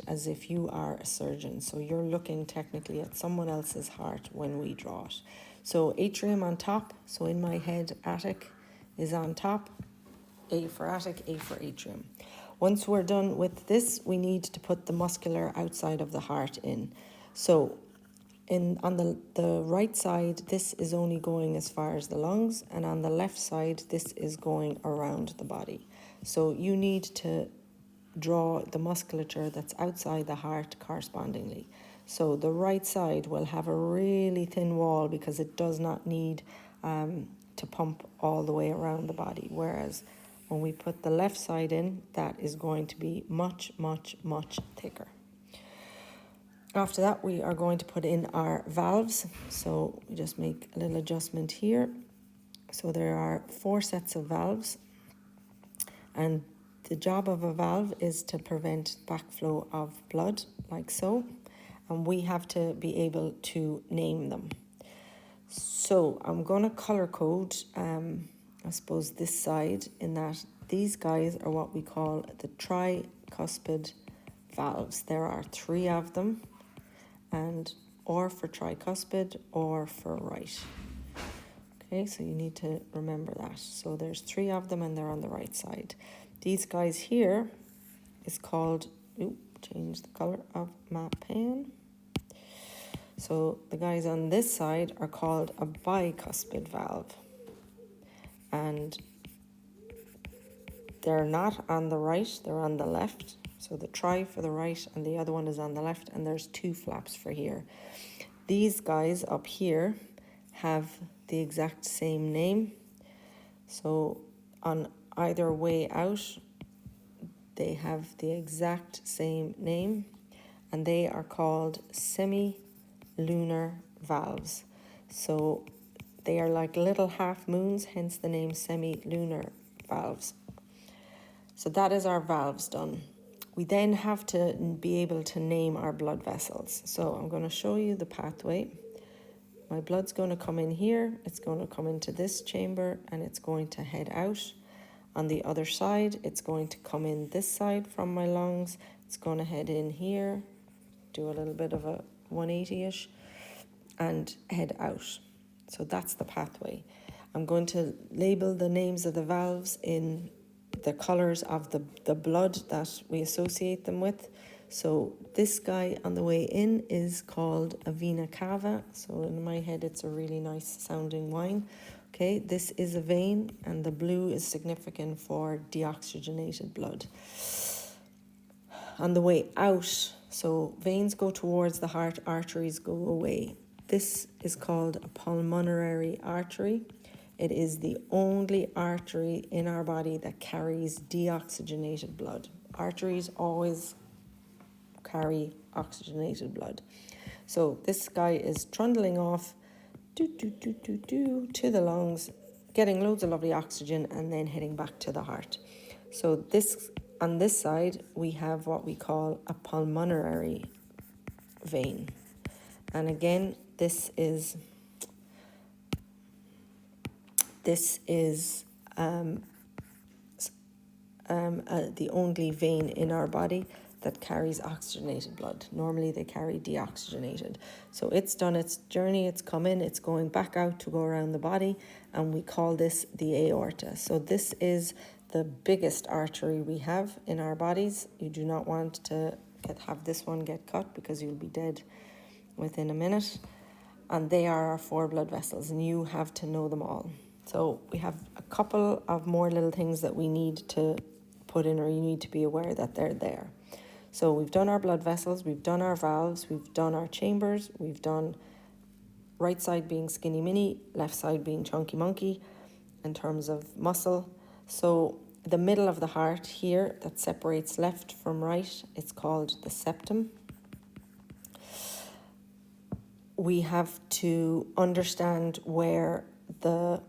as if you are a surgeon. So you're looking technically at someone else's heart when we draw it. So atrium on top. So in my head, attic is on top. A for attic, A for atrium. Once we're done with this, we need to put the muscular outside of the heart in. So on the right side, this is only going as far as the lungs, and on the left side, this is going around the body. So you need to draw the musculature that's outside the heart correspondingly. So the right side will have a really thin wall because it does not need to pump all the way around the body, whereas when we put the left side in, that is going to be much, much, much thicker. After that, we are going to put in our valves. So we just make a little adjustment here. So there are 4 sets of valves, and the job of a valve is to prevent backflow of blood, like so, and we have to be able to name them. So I'm going to color code, I suppose, this side, in that these guys are what we call the tricuspid valves. There are 3 of them, and or for tricuspid or for right. Okay, so you need to remember that. So there's 3 of them and they're on the right side. These guys here is called, change the color of my pen. So the guys on this side are called a bicuspid valve. And they're not on the right, they're on the left. So the tri for the right and the other one is on the left, and there's 2 flaps for here. These guys up here have the exact same name. So on either way out, they have the exact same name, and they are called semi-lunar valves. So they are like little half moons, hence the name semi-lunar valves. So that is our valves done. We then have to be able to name our blood vessels. So I'm going to show you the pathway. My blood's going to come in here, it's going to come into this chamber, and it's going to head out. On the other side, it's going to come in this side from my lungs, it's going to head in here, do a little bit of a 180-ish, and head out. So that's the pathway. I'm going to label the names of the valves in the colours of the blood that we associate them with. So this guy on the way in is called a vena cava. So in my head, it's a really nice sounding wine. Okay, this is a vein, and the blue is significant for deoxygenated blood. On the way out, so veins go towards the heart, arteries go away. This is called a pulmonary artery. It is the only artery in our body that carries deoxygenated blood. Arteries always carry oxygenated blood. So this guy is trundling off to the lungs, getting loads of lovely oxygen, and then heading back to the heart. So this, on this side, we have what we call a pulmonary vein. And again, this is the only vein in our body that carries oxygenated blood. Normally they carry deoxygenated. So it's done its journey, it's come in, it's going back out to go around the body, and we call this the aorta. So this is the biggest artery we have in our bodies. You do not want to have this one get cut because you'll be dead within a minute. And they are our 4 blood vessels, and you have to know them all. So we have a couple of more little things that we need to put in, or you need to be aware that they're there. So we've done our blood vessels, we've done our valves, we've done our chambers, we've done right side being skinny mini, left side being chunky monkey in terms of muscle. So the middle of the heart here that separates left from right, it's called the septum. We have to understand where the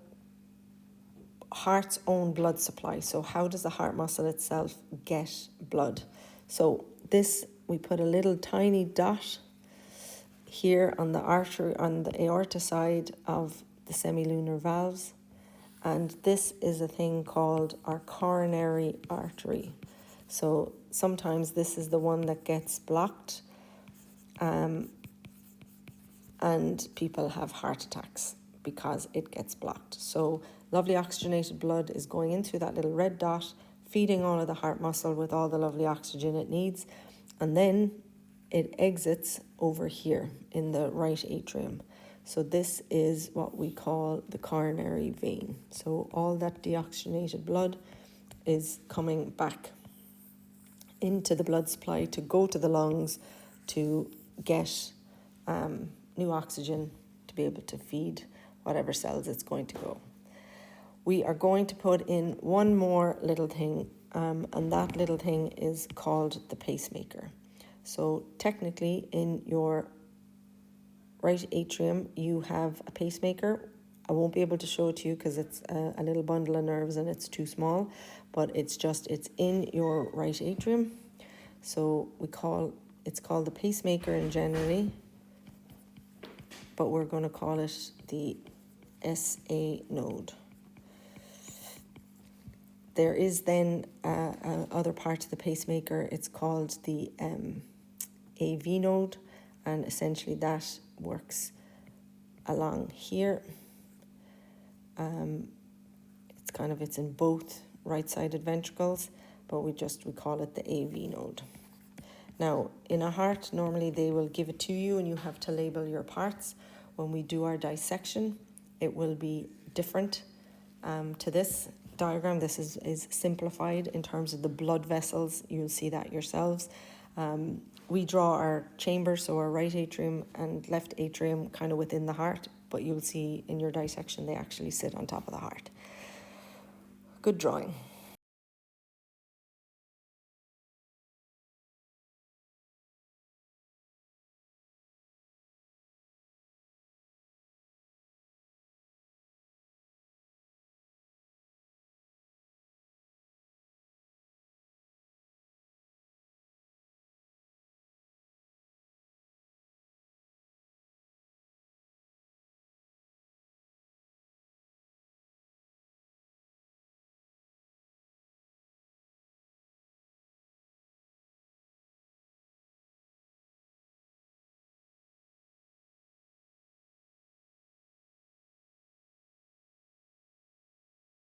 heart's own blood supply. So how does the heart muscle itself get blood? So this, we put a little tiny dot here on the artery, on the aorta side of the semilunar valves. And this is a thing called our coronary artery. So sometimes this is the one that gets blocked, and people have heart attacks because it gets blocked. So lovely oxygenated blood is going in through that little red dot, feeding all of the heart muscle with all the lovely oxygen it needs, and then it exits over here in the right atrium. So this is what we call the coronary vein. So all that deoxygenated blood is coming back into the blood supply to go to the lungs to get new oxygen to be able to feed whatever cells it's going to go. We are going to put in one more little thing, and that little thing is called the pacemaker. So technically in your right atrium you have a pacemaker. I won't be able to show it to you because it's a little bundle of nerves and it's too small, but it's in your right atrium. So it's called the pacemaker in generally, but we're going to call it the SA node. There is then other part of the pacemaker. It's called the AV node, and essentially that works along here. It's in both right-sided ventricles, but we call it the AV node. Now, in a heart, normally they will give it to you and you have to label your parts. When we do our dissection, it will be different to this diagram. This is simplified in terms of the blood vessels. You'll see that yourselves. We draw our chambers, so our right atrium and left atrium kind of within the heart, but you'll see in your dissection they actually sit on top of the heart. Good drawing.